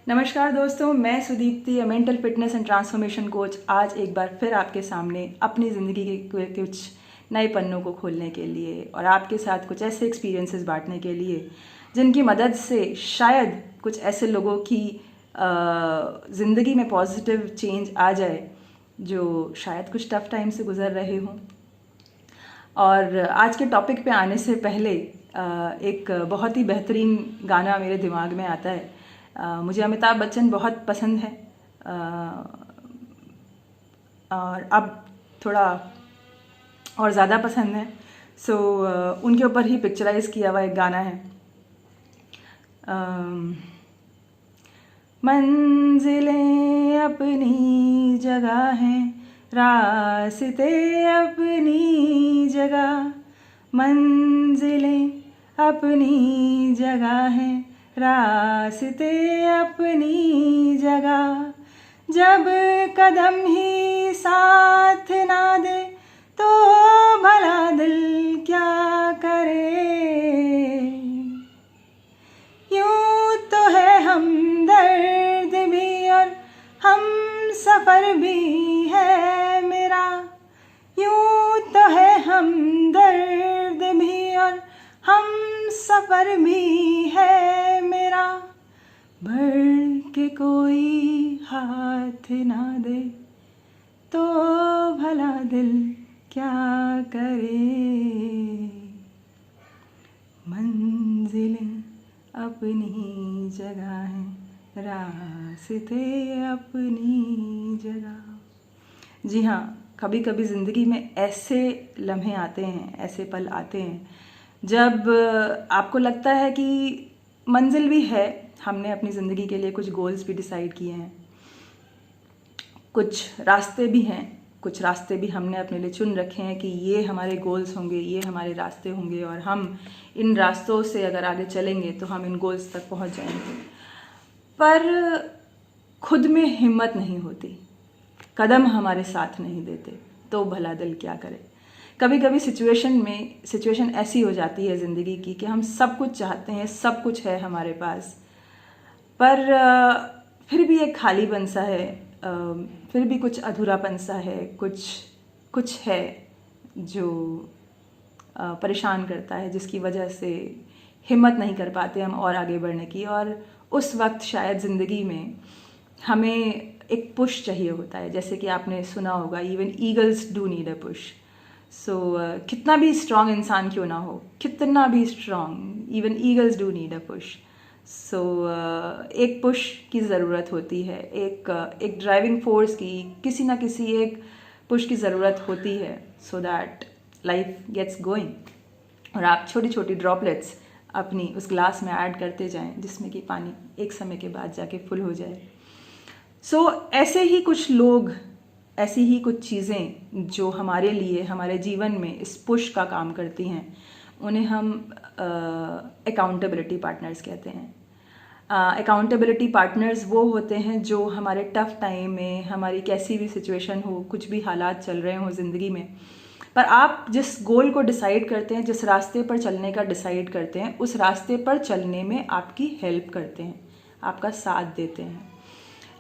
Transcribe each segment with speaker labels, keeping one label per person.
Speaker 1: नमस्कार दोस्तों, मैं Sudipti, mental fitness and transformation coach, आज एक बार फिर आपके सामने अपनी ज़िंदगी के कुछ नए पन्नों को खोलने के लिए और आपके साथ कुछ ऐसे एक्सपीरियंसेस बांटने के लिए जिनकी मदद से शायद कुछ ऐसे लोगों की ज़िंदगी में पॉजिटिव चेंज आ जाए जो शायद कुछ टफ टाइम से गुज़र रहे हों। और आज के टॉपिक पे आने से पहले एक बहुत ही बेहतरीन गाना मेरे दिमाग में आता है। मुझे अमिताभ बच्चन बहुत पसंद है और अब थोड़ा और ज़्यादा पसंद है। सो उनके ऊपर ही पिक्चराइज किया हुआ एक गाना है। मंजिलें अपनी जगह हैं, रास्ते अपनी जगह, मंजिलें अपनी जगह हैं, रास्ते अपनी जगह। जब कदम ही साथ ना दे तो भला दिल क्या करे। यूं तो है हमदर्द भी और हम सफ़र भी है मेरा, यूं तो है हमदर्द भी और हम सफ़र भी है मेरा। बढ़ के कोई हाथ ना दे तो भला दिल क्या करे। मंजिलें अपनी जगह हैं, रास्ते अपनी जगह। जी हाँ, कभी कभी ज़िंदगी में ऐसे लम्हे आते हैं, ऐसे पल आते हैं जब आपको लगता है कि मंजिल भी है, हमने अपनी ज़िंदगी के लिए कुछ गोल्स भी डिसाइड किए हैं, कुछ रास्ते भी हैं, कुछ रास्ते भी हमने अपने लिए चुन रखे हैं कि ये हमारे गोल्स होंगे, ये हमारे रास्ते होंगे और हम इन रास्तों से अगर आगे चलेंगे तो हम इन गोल्स तक पहुंच जाएंगे। पर खुद में हिम्मत नहीं होती, कदम हमारे साथ नहीं देते तो भला दिल क्या करे। कभी कभी सिचुएशन ऐसी हो जाती है ज़िंदगी की कि हम सब कुछ चाहते हैं, सब कुछ है हमारे पास, पर फिर भी एक खालीपन सा है, फिर भी कुछ अधूरापन सा है, कुछ है जो परेशान करता है, जिसकी वजह से हिम्मत नहीं कर पाते हम और आगे बढ़ने की। और उस वक्त शायद ज़िंदगी में हमें एक पुश चाहिए होता है, जैसे कि आपने सुना होगा, even eagles do need a push. So कितना भी स्ट्रॉन्ग इंसान क्यों ना हो, कितना भी strong, even eagles do need a push. So एक पुश की ज़रूरत होती है, एक ड्राइविंग फोर्स की, किसी ना किसी एक पुश की ज़रूरत होती है, so that life gets going और आप छोटी छोटी ड्रॉपलेट्स अपनी उस ग्लास में ऐड करते जाएं जिसमें कि पानी एक समय के बाद जाके फुल हो जाए। सो ऐसे ही कुछ लोग, ऐसी ही कुछ चीज़ें जो हमारे लिए, हमारे जीवन में इस पुश का काम करती हैं, उन्हें हम अकाउंटेबिलिटी पार्टनर्स कहते हैं। अकाउंटेबिलिटी पार्टनर्स वो होते हैं जो हमारे टफ टाइम में, हमारी कैसी भी सिचुएशन हो, कुछ भी हालात चल रहे हों ज़िंदगी में, पर आप जिस गोल को डिसाइड करते हैं, जिस रास्ते पर चलने का डिसाइड करते हैं, उस रास्ते पर चलने में आपकी हेल्प करते हैं, आपका साथ देते हैं।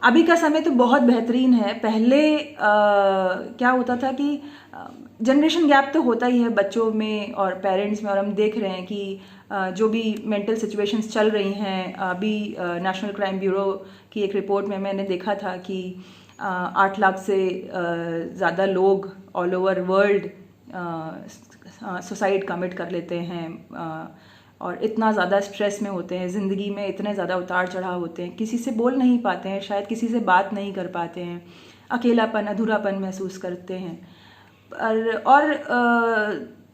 Speaker 1: अभी का समय तो बहुत बेहतरीन है। पहले क्या होता था कि जनरेशन गैप तो होता ही है बच्चों में और पेरेंट्स में, और हम देख रहे हैं कि जो भी मेंटल सिचुएशंस चल रही हैं, अभी नेशनल क्राइम ब्यूरो की एक रिपोर्ट में मैंने देखा था कि 8 लाख से ज़्यादा लोग all over world suicide commit कर लेते हैं और इतना ज़्यादा स्ट्रेस में होते हैं, ज़िंदगी में इतने ज़्यादा उतार चढ़ाव होते हैं, किसी से बोल नहीं पाते हैं, शायद किसी से बात नहीं कर पाते हैं, अकेलापन, अधूरापन महसूस करते हैं। और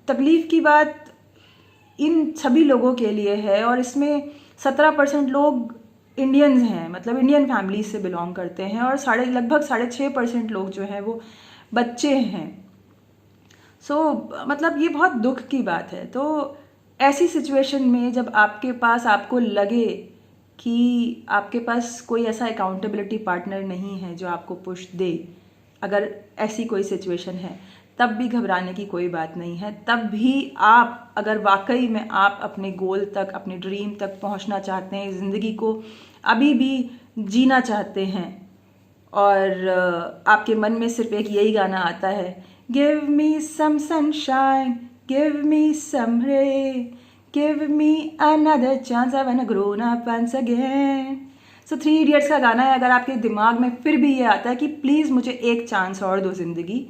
Speaker 1: तकलीफ़ की बात इन सभी लोगों के लिए है, और इसमें 17% लोग इंडियंस हैं, मतलब इंडियन फैमिली से बिलोंग करते हैं, और लगभग 6.5% लोग जो हैं वो बच्चे हैं। सो मतलब ये बहुत दुख की बात है। तो ऐसी सिचुएशन में जब आपके पास, आपको लगे कि आपके पास कोई ऐसा अकाउंटेबिलिटी पार्टनर नहीं है जो आपको पुश दे, अगर ऐसी कोई सिचुएशन है, तब भी घबराने की कोई बात नहीं है। तब भी आप, अगर वाकई में आप अपने गोल तक, अपने ड्रीम तक पहुंचना चाहते हैं, ज़िंदगी को अभी भी जीना चाहते हैं और आपके मन में सिर्फ एक यही गाना आता है, give me some sunshine, give me some rain, give me another chance, I wanna grown up once again. So 3 idiots का गाना है। अगर आपके दिमाग में फिर भी ये आता है कि प्लीज़ मुझे एक चांस और दो ज़िंदगी,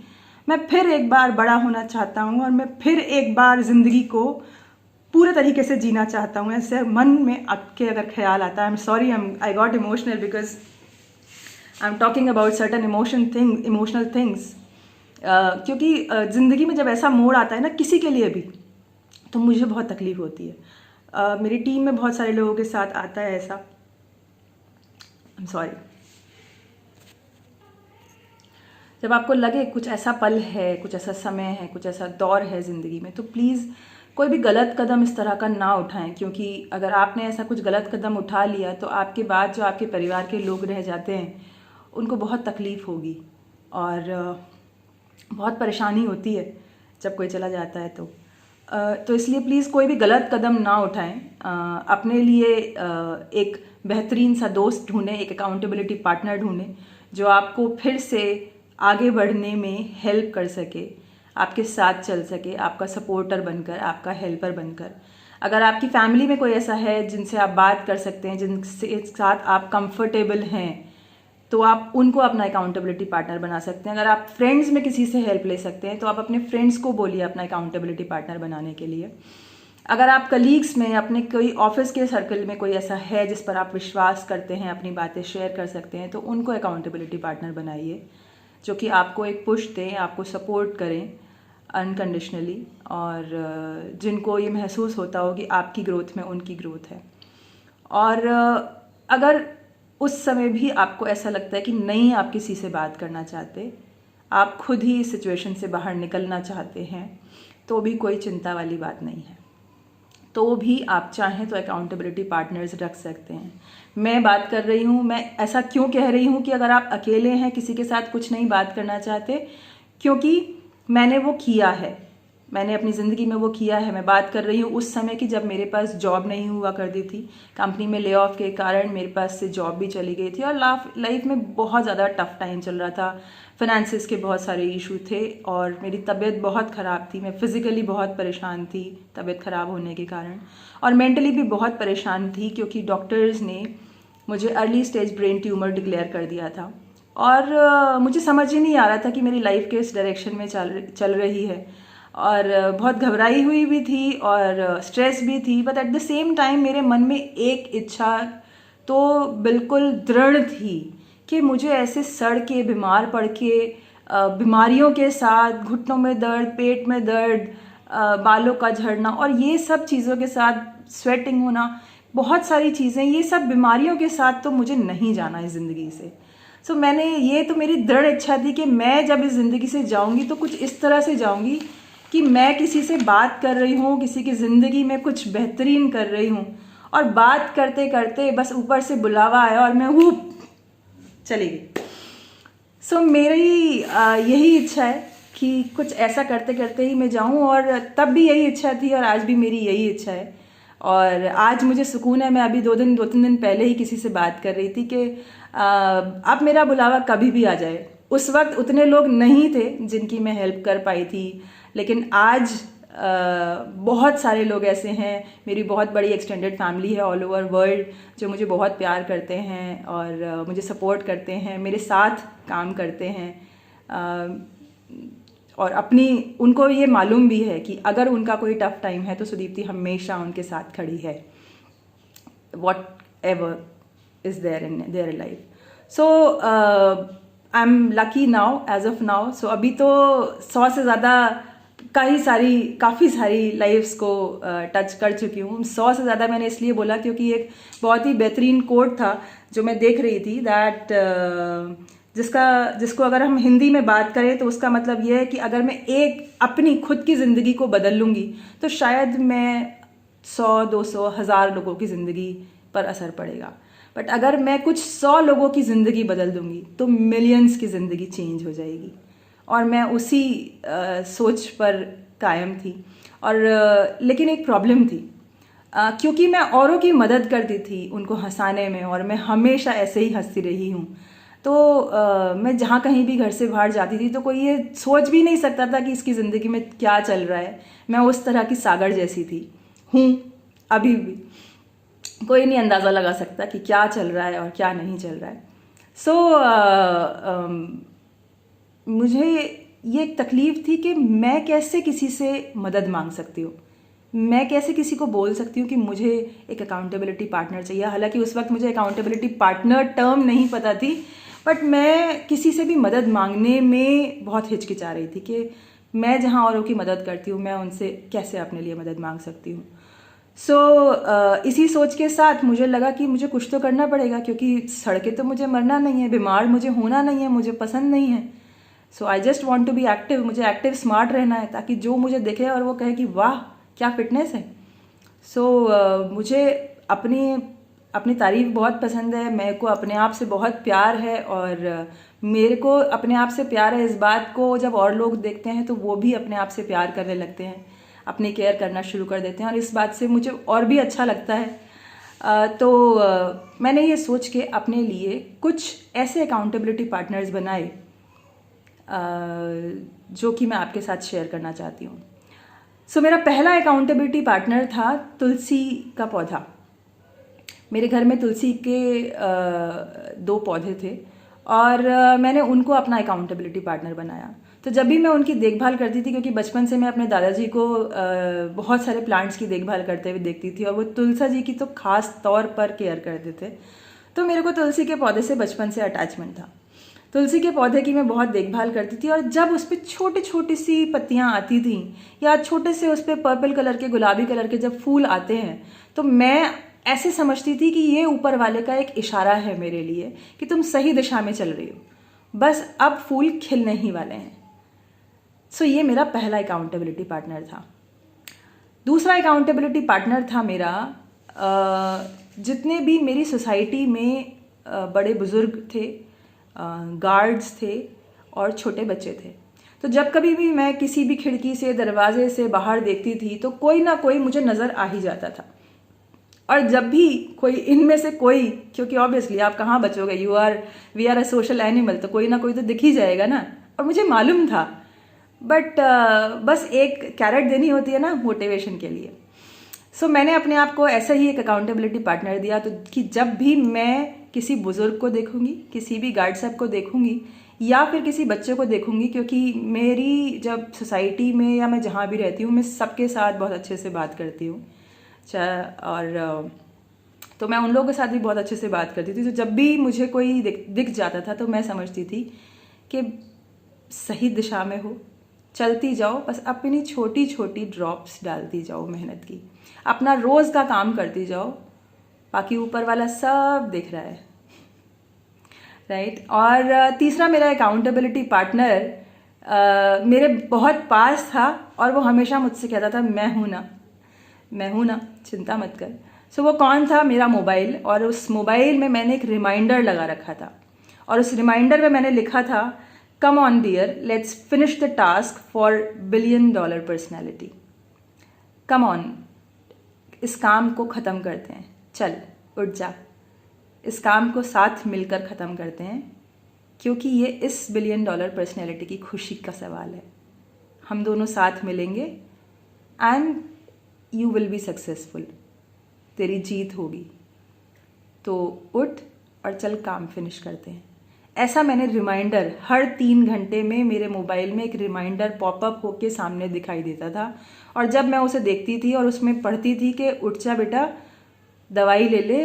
Speaker 1: मैं फिर एक बार बड़ा होना चाहता हूँ और मैं फिर एक बार ज़िंदगी को पूरे तरीके से जीना चाहता हूँ, ऐसे मन में आपके अगर ख्याल आता है, I am sorry, I got emotional because I am talking about certain emotional things, क्योंकि ज़िंदगी में जब ऐसा मोड़ आता है ना किसी के लिए भी, तो मुझे बहुत तकलीफ़ होती है। मेरी टीम में बहुत सारे लोगों के साथ आता है ऐसा, आई एम सॉरी। जब आपको लगे कुछ ऐसा पल है, कुछ ऐसा समय है, कुछ ऐसा दौर है ज़िंदगी में, तो प्लीज़ कोई भी गलत कदम इस तरह का ना उठाएं, क्योंकि अगर आपने ऐसा कुछ गलत कदम उठा लिया तो आपके बाद जो आपके परिवार के लोग रह जाते हैं उनको बहुत तकलीफ़ होगी और बहुत परेशानी होती है जब कोई चला जाता है। तो इसलिए प्लीज़ कोई भी गलत कदम ना उठाएं। अपने लिए एक बेहतरीन सा दोस्त ढूंढें, एक अकाउंटेबिलिटी पार्टनर ढूंढें जो आपको फिर से आगे बढ़ने में हेल्प कर सके, आपके साथ चल सके, आपका सपोर्टर बनकर, आपका हेल्पर बनकर। अगर आपकी फैमिली में कोई ऐसा है जिनसे आप बात कर सकते हैं, जिनसे साथ आप कंफर्टेबल हैं, तो आप उनको अपना अकाउंटेबिलिटी पार्टनर बना सकते हैं। अगर आप फ्रेंड्स में किसी से हेल्प ले सकते हैं तो आप अपने फ्रेंड्स को बोलिए अपना अकाउंटेबिलिटी पार्टनर बनाने के लिए। अगर आप कलीग्स में, अपने कोई ऑफिस के सर्कल में कोई ऐसा है जिस पर आप विश्वास करते हैं, अपनी बातें शेयर कर सकते हैं, तो उनको अकाउंटेबिलिटी पार्टनर बनाइए जो कि आपको एक पुश दें, आपको सपोर्ट करें अनकंडीशनली, और जिनको ये महसूस होता हो कि आपकी ग्रोथ में उनकी ग्रोथ है। और अगर उस समय भी आपको ऐसा लगता है कि नहीं आप किसी से बात करना चाहते, आप खुद ही इस सिचुएशन से बाहर निकलना चाहते हैं, तो भी कोई चिंता वाली बात नहीं है। तो भी आप चाहें तो अकाउंटेबिलिटी पार्टनर्स रख सकते हैं। मैं बात कर रही हूँ, मैं ऐसा क्यों कह रही हूँ कि अगर आप अकेले हैं, किसी के साथ कुछ नहीं बात करना चाहते, क्योंकि मैंने वो किया है, मैंने अपनी ज़िंदगी में वो किया है। मैं बात कर रही हूँ उस समय की जब मेरे पास जॉब नहीं हुआ करती थी, कंपनी में ले ऑफ के कारण मेरे पास से जॉब भी चली गई थी और लाइफ में बहुत ज़्यादा टफ टाइम चल रहा था, फाइनेंसिस के बहुत सारे इशू थे और मेरी तबीयत बहुत ख़राब थी। मैं फिज़िकली बहुत परेशान थी तबीयत ख़राब होने के कारण, और मेंटली भी बहुत परेशान थी क्योंकि डॉक्टर्स ने मुझे early stage brain tumour declare कर दिया था और मुझे समझ ही नहीं आ रहा था कि मेरी लाइफ किस डायरेक्शन में चल रही है, और बहुत घबराई हुई भी थी और स्ट्रेस भी थी। But at the same time मेरे मन में एक इच्छा तो बिल्कुल दृढ़ थी कि मुझे ऐसे सड़ के, बीमार पड़ के, बीमारियों के साथ, घुटनों में दर्द, पेट में दर्द, बालों का झड़ना और ये सब चीज़ों के साथ स्वेटिंग होना, बहुत सारी चीज़ें, ये सब बीमारियों के साथ तो मुझे नहीं जाना इस ज़िंदगी से। सो मैंने, ये तो मेरी दृढ़ इच्छा थी कि मैं जब इस ज़िंदगी से जाऊंगी तो कुछ इस तरह से जाऊंगी कि मैं किसी से बात कर रही हूँ, किसी की ज़िंदगी में कुछ बेहतरीन कर रही हूँ, और बात करते करते बस ऊपर से बुलावा आया और मैं वो चली गई। सो मेरी यही इच्छा है कि कुछ ऐसा करते करते ही मैं जाऊँ, और तब भी यही इच्छा थी और आज भी मेरी यही इच्छा है। और आज मुझे सुकून है। मैं अभी 2-3 दिन पहले ही किसी से बात कर रही थी कि अब मेरा बुलावा कभी भी आ जाए। उस वक्त उतने लोग नहीं थे जिनकी मैं हेल्प कर पाई थी, लेकिन आज बहुत सारे लोग ऐसे हैं, मेरी बहुत बड़ी एक्सटेंडेड फैमिली है ऑल ओवर वर्ल्ड, जो मुझे बहुत प्यार करते हैं और मुझे सपोर्ट करते हैं, मेरे साथ काम करते हैं, और अपनी, उनको ये मालूम भी है कि अगर उनका कोई टफ टाइम है तो सुदीप्ति हमेशा उनके साथ खड़ी है, whatever is there in their life. So I am lucky now, as of now. So अभी तो 100 से ज़्यादा काफ़ी सारी लाइफ्स को टच कर चुकी हूँ। 100 से ज़्यादा मैंने इसलिए बोला क्योंकि एक बहुत ही बेहतरीन कोट था जो मैं देख रही थी, दैट जिसको अगर हम हिंदी में बात करें तो उसका मतलब यह है कि अगर मैं एक अपनी खुद की ज़िंदगी को बदल लूँगी तो शायद मैं 100, 200, 1000 लोगों की ज़िंदगी पर असर पड़ेगा। बट अगर मैं कुछ 100 लोगों की ज़िंदगी बदल दूँगी तो मिलियंस की ज़िंदगी चेंज हो जाएगी। और मैं उसी सोच पर कायम थी। और लेकिन एक प्रॉब्लम थी, क्योंकि मैं औरों की मदद करती थी उनको हंसाने में, और मैं हमेशा ऐसे ही हंसती रही हूँ। तो मैं जहाँ कहीं भी घर से बाहर जाती थी तो कोई ये सोच भी नहीं सकता था कि इसकी ज़िंदगी में क्या चल रहा है। मैं उस तरह की सागर जैसी थी, हूँ अभी भी। कोई नहीं अंदाज़ा लगा सकता कि क्या चल रहा है और क्या नहीं चल रहा है। मुझे ये एक तकलीफ़ थी कि मैं कैसे किसी से मदद मांग सकती हूँ, मैं कैसे किसी को बोल सकती हूँ कि मुझे एक अकाउंटेबिलिटी पार्टनर चाहिए। हालांकि उस वक्त मुझे अकाउंटेबिलिटी पार्टनर टर्म नहीं पता थी, बट मैं किसी से भी मदद मांगने में बहुत हिचकिचा रही थी कि मैं जहाँ औरों की मदद करती हूँ मैं उनसे कैसे अपने लिए मदद मांग सकती हूँ। इसी सोच के साथ मुझे लगा कि मुझे कुछ तो करना पड़ेगा, क्योंकि सड़के तो मुझे मरना नहीं है, बीमार मुझे होना नहीं है, मुझे पसंद नहीं है। I just want to be active, मुझे एक्टिव स्मार्ट रहना है, ताकि जो मुझे देखे और वो कहे कि वाह क्या फिटनेस है। मुझे अपनी तारीफ बहुत पसंद है, मेरे को अपने आप से बहुत प्यार है, और मेरे को अपने आप से प्यार है। इस बात को जब और लोग देखते हैं तो वो भी अपने आप से प्यार करने लगते हैं, अपनी केयर करना शुरू कर देते हैं, और इस बात से मुझे और भी अच्छा लगता है। मैंने ये सोच के अपने लिए कुछ ऐसे अकाउंटेबिलिटी पार्टनर्स बनाए जो कि मैं आपके साथ शेयर करना चाहती हूँ। मेरा पहला अकाउंटेबिलिटी पार्टनर था तुलसी का पौधा। मेरे घर में तुलसी के 2 पौधे थे, और मैंने उनको अपना अकाउंटेबिलिटी पार्टनर बनाया। तो जब भी मैं उनकी देखभाल करती थी, क्योंकि बचपन से मैं अपने दादाजी को बहुत सारे प्लांट्स की देखभाल करते हुए देखती थी, और वो तुलसी जी की तो खास तौर पर केयर करते थे, तो मेरे को तुलसी के पौधे से बचपन से अटैचमेंट था। तुलसी के पौधे की मैं बहुत देखभाल करती थी, और जब उस पर छोटी छोटी सी पत्तियां आती थी, या छोटे से उस पर पर्पल कलर के, गुलाबी कलर के जब फूल आते हैं, तो मैं ऐसे समझती थी कि ये ऊपर वाले का एक इशारा है मेरे लिए कि तुम सही दिशा में चल रही हो, बस अब फूल खिलने ही वाले हैं। ये मेरा पहला अकाउंटेबिलिटी पार्टनर था। दूसरा अकाउंटेबिलिटी पार्टनर था मेरा, जितने भी मेरी सोसाइटी में बड़े बुजुर्ग थे, गार्ड्स थे और छोटे बच्चे थे, तो जब कभी भी मैं किसी भी खिड़की से, दरवाजे से बाहर देखती थी तो कोई ना कोई मुझे नज़र आ ही जाता था। और जब भी कोई इनमें से कोई, क्योंकि ऑब्वियसली आप कहाँ बचोगे, we are a social animal, तो कोई ना कोई तो दिख ही जाएगा ना। और मुझे मालूम था, बट बस एक कैरेट देनी होती है ना मोटिवेशन के लिए। मैंने अपने आप को ऐसा ही एक अकाउंटेबिलिटी पार्टनर दिया, तो कि जब भी मैं किसी बुजुर्ग को देखूंगी, किसी भी गार्ड साहब को देखूंगी, या फिर किसी बच्चे को देखूंगी, क्योंकि मेरी जब सोसाइटी में या मैं जहाँ भी रहती हूँ मैं सबके साथ बहुत अच्छे से बात करती हूँ, और तो मैं उन लोगों के साथ भी बहुत अच्छे से बात करती थी। तो जब भी मुझे कोई दिख जाता था तो मैं समझती थी कि सही दिशा में हो, चलती जाओ, बस अपनी छोटी छोटी ड्रॉप्स डालती जाओ मेहनत की, अपना रोज़ का काम करती जाओ, बाकी ऊपर वाला सब दिख रहा है, राइट। और तीसरा मेरा अकाउंटेबिलिटी पार्टनर मेरे बहुत पास था, और वो हमेशा मुझसे कहता था मैं हूँ ना, चिंता मत कर। वो कौन था? मेरा मोबाइल। और उस मोबाइल में मैंने एक रिमाइंडर लगा रखा था, और उस रिमाइंडर में मैंने लिखा था, come on dear, let's finish the task for $1 billion personality. Come on, इस काम को ख़त्म करते हैं, चल उठ जा, इस काम को साथ मिलकर ख़त्म करते हैं, क्योंकि ये इस $1 बिलियन पर्सनैलिटी की खुशी का सवाल है। हम दोनों साथ मिलेंगे and you will be successful, तेरी जीत होगी, तो उठ और चल काम फिनिश करते हैं। ऐसा मैंने रिमाइंडर हर 3 घंटे में मेरे मोबाइल में एक रिमाइंडर पॉपअप होके सामने दिखाई देता था, और जब मैं उसे देखती थी और उसमें पढ़ती थी कि उठ जा बेटा, दवाई ले ले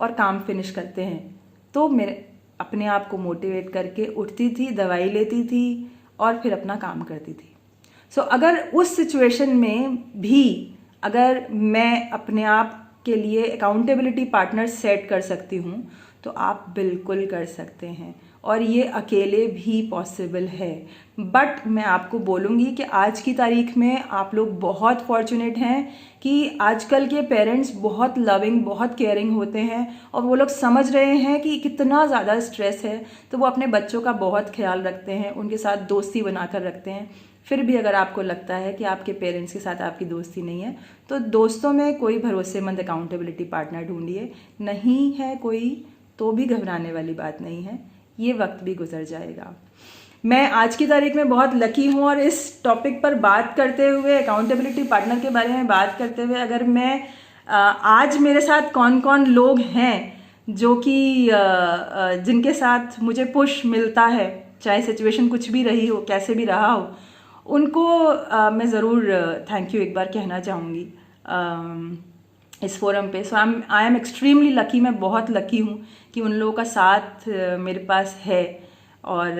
Speaker 1: और काम फिनिश करते हैं, तो मेरे अपने आप को मोटिवेट करके उठती थी, दवाई लेती थी और फिर अपना काम करती थी। अगर उस सिचुएशन में भी अगर मैं अपने आप के लिए अकाउंटेबिलिटी पार्टनर सेट कर सकती हूँ, तो आप बिल्कुल कर सकते हैं, और ये अकेले भी पॉसिबल है। बट मैं आपको बोलूँगी कि आज की तारीख में आप लोग बहुत फॉर्चुनेट हैं कि आजकल के पेरेंट्स बहुत लविंग, बहुत केयरिंग होते हैं, और वो लोग समझ रहे हैं कि कितना ज़्यादा स्ट्रेस है, तो वो अपने बच्चों का बहुत ख्याल रखते हैं, उनके साथ दोस्ती बनाकर रखते हैं। फिर भी अगर आपको लगता है कि आपके पेरेंट्स के साथ आपकी दोस्ती नहीं है, तो दोस्तों में कोई भरोसेमंद अकाउंटेबिलिटी पार्टनर ढूंढिए। नहीं है कोई तो भी घबराने वाली बात नहीं है, ये वक्त भी गुजर जाएगा। मैं आज की तारीख में बहुत लकी हूँ, और इस टॉपिक पर बात करते हुए, अकाउंटेबिलिटी पार्टनर के बारे में बात करते हुए, अगर मैं आज मेरे साथ कौन कौन लोग हैं जो कि जिनके साथ मुझे पुश मिलता है, चाहे सिचुएशन कुछ भी रही हो, कैसे भी रहा हो, उनको मैं ज़रूर थैंक यू एक बार कहना चाहूँगी इस फोरम पे। सो आई एम एक्सट्रीमली लकी, मैं बहुत लकी हूँ कि उन लोगों का साथ मेरे पास है। और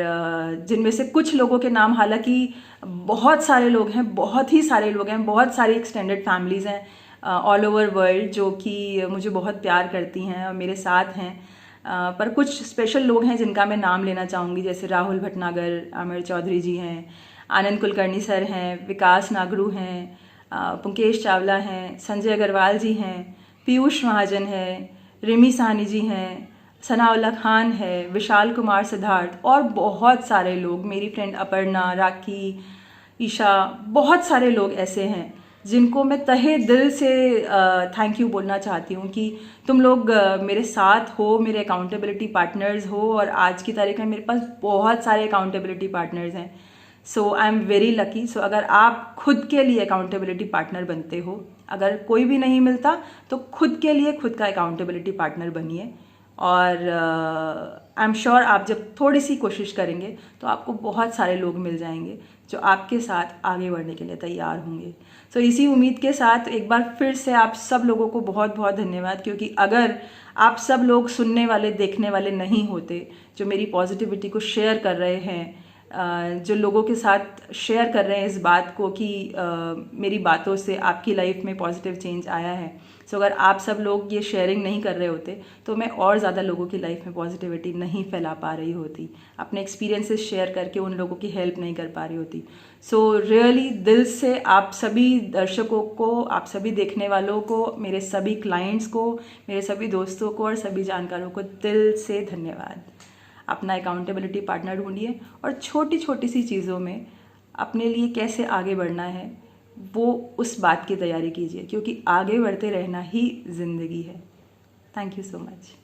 Speaker 1: जिनमें से कुछ लोगों के नाम, हालांकि बहुत सारे लोग हैं, बहुत ही सारे लोग हैं, बहुत सारी एक्सटेंडेड फैमिलीज़ हैं ऑल ओवर वर्ल्ड जो कि मुझे बहुत प्यार करती हैं और मेरे साथ हैं। पर कुछ स्पेशल लोग हैं जिनका मैं नाम लेना चाहूँगी, जैसे राहुल भटनागर, आमिर चौधरी जी हैं, आनंद कुलकर्णी सर हैं, विकास नागरू हैं, पुंकेश चावला हैं, संजय अग्रवाल जी हैं, पीयूष महाजन हैं, रिमी साहनी जी हैं, सनाउल्ला खान है, विशाल कुमार सिद्धार्थ, और बहुत सारे लोग, मेरी फ्रेंड अपर्णा, राखी, ईशा, बहुत सारे लोग ऐसे हैं जिनको मैं तहे दिल से थैंक यू बोलना चाहती हूँ कि तुम लोग मेरे साथ हो, मेरे अकाउंटेबिलिटी पार्टनर्स हो। और आज की तारीख में मेरे पास बहुत सारे अकाउंटेबिलिटी पार्टनर्स हैं। सो आई एम वेरी लकी। सो अगर आप खुद के लिए अकाउंटेबिलिटी पार्टनर बनते हो, अगर कोई भी नहीं मिलता तो खुद के लिए खुद का अकाउंटेबिलिटी पार्टनर बनिए। और आई एम श्योर आप जब थोड़ी सी कोशिश करेंगे तो आपको बहुत सारे लोग मिल जाएंगे जो आपके साथ आगे बढ़ने के लिए तैयार होंगे। सो इसी उम्मीद के साथ एक बार फिर से आप सब लोगों को बहुत बहुत धन्यवाद, क्योंकि अगर आप सब लोग सुनने वाले, देखने वाले नहीं होते, जो मेरी पॉजिटिविटी को शेयर कर रहे हैं, जो लोगों के साथ शेयर कर रहे हैं इस बात को कि मेरी बातों से आपकी लाइफ में पॉजिटिव चेंज आया है, सो अगर आप सब लोग ये शेयरिंग नहीं कर रहे होते तो मैं और ज़्यादा लोगों की लाइफ में पॉजिटिविटी नहीं फैला पा रही होती, अपने एक्सपीरियंसेस शेयर करके उन लोगों की हेल्प नहीं कर पा रही होती। सो रियली दिल से आप सभी दर्शकों को, आप सभी देखने वालों को, मेरे सभी क्लाइंट्स को, मेरे सभी दोस्तों को और सभी जानकारों को दिल से धन्यवाद। अपना अकाउंटेबिलिटी पार्टनर ढूंढिए और छोटी छोटी सी चीज़ों में अपने लिए कैसे आगे बढ़ना है वो उस बात की तैयारी कीजिए, क्योंकि आगे बढ़ते रहना ही ज़िंदगी है। Thank you so much.